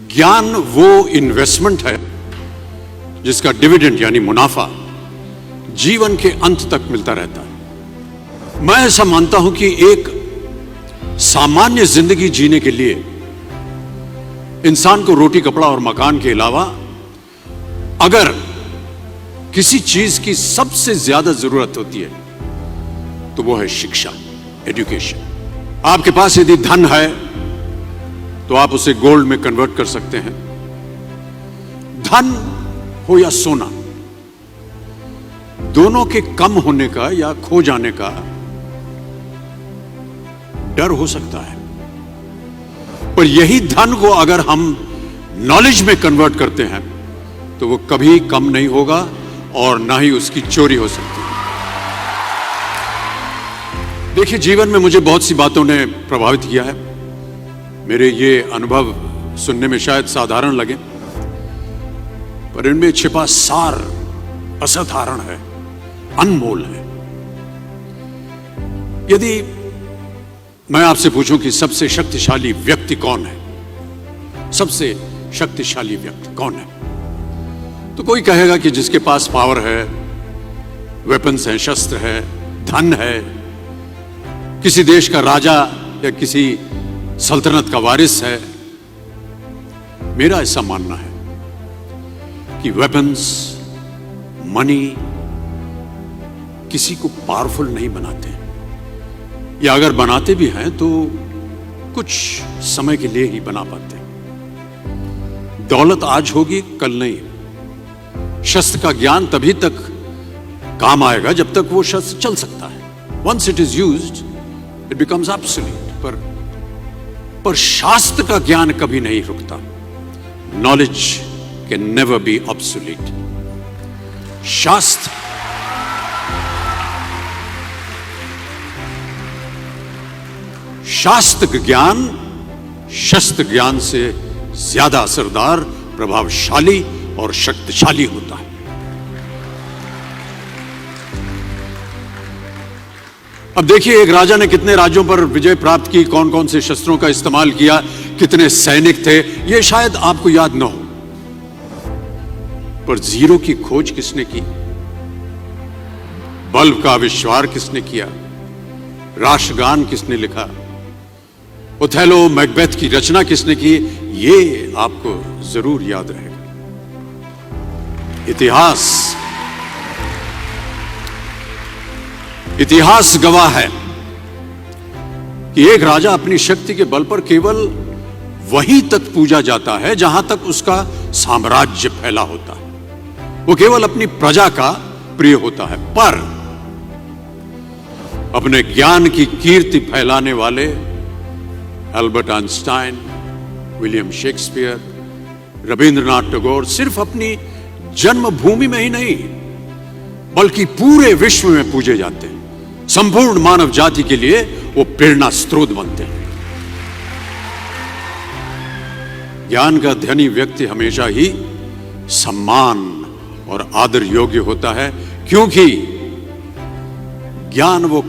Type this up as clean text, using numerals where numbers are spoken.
ज्ञान वो इन्वेस्टमेंट है जिसका डिविडेंड यानी मुनाफा जीवन के अंत तक मिलता रहता है। मैं ऐसा मानता हूं कि एक सामान्य जिंदगी जीने के लिए इंसान को रोटी कपड़ा और मकान के अलावा अगर किसी चीज की सबसे ज्यादा जरूरत होती है तो वो है शिक्षा, एजुकेशन। आपके पास यदि धन है तो आप उसे गोल्ड में कन्वर्ट कर सकते हैं। धन हो या सोना, दोनों के कम होने का या खो जाने का डर हो सकता है, पर यही धन को अगर हम नॉलेज में कन्वर्ट करते हैं तो वो कभी कम नहीं होगा और ना ही उसकी चोरी हो सकती है। देखिए, जीवन में मुझे बहुत सी बातों ने प्रभावित किया है। मेरे ये अनुभव सुनने में शायद साधारण लगे, पर इनमें छिपा सार असाधारण है, अनमोल है। यदि मैं आपसे पूछूं कि सबसे शक्तिशाली व्यक्ति कौन है, सबसे शक्तिशाली व्यक्ति कौन है, तो कोई कहेगा कि जिसके पास पावर है, वेपन्स हैं, शस्त्र है, धन है, किसी देश का राजा या किसी सल्तनत का वारिस है। मेरा ऐसा मानना है कि वेपन्स, मनी किसी को पावरफुल नहीं बनाते, या अगर बनाते भी हैं तो कुछ समय के लिए ही बना पाते हैं। दौलत आज होगी, कल नहीं। शस्त्र का ज्ञान तभी तक काम आएगा जब तक वो शस्त्र चल सकता है। Once it is used it becomes obsolete. पर शास्त्र का ज्ञान कभी नहीं रुकता। Knowledge can never be obsolete. शास्त्र ज्ञान शस्त्र ज्ञान से ज्यादा असरदार, प्रभावशाली और शक्तिशाली होता है। अब देखिए, एक राजा ने कितने राज्यों पर विजय प्राप्त की, कौन कौन से शस्त्रों का इस्तेमाल किया, कितने सैनिक थे, यह शायद आपको याद न हो, पर जीरो की खोज किसने की, बल्ब का आविष्कार किसने किया, राष्ट्रगान किसने लिखा, ओथेलो मैकबेथ की रचना किसने की, ये आपको जरूर याद रहेगा। इतिहास गवाह है कि एक राजा अपनी शक्ति के बल पर केवल वहीं तक पूजा जाता है जहां तक उसका साम्राज्य फैला होता है। वो केवल अपनी प्रजा का प्रिय होता है, पर अपने ज्ञान की कीर्ति फैलाने वाले Albert Einstein, William Shakespeare, Rabindranath Tagore सिर्फ अपनी जन्मभूमि में ही नहीं बल्कि पूरे विश्व में पूजे जाते हैं। संपूर्ण मानव जाति के लिए वो प्रेरणा स्रोत बनते हैं। ज्ञान का धनी व्यक्ति हमेशा ही सम्मान और आदर योग्य होता है, क्योंकि ज्ञान वो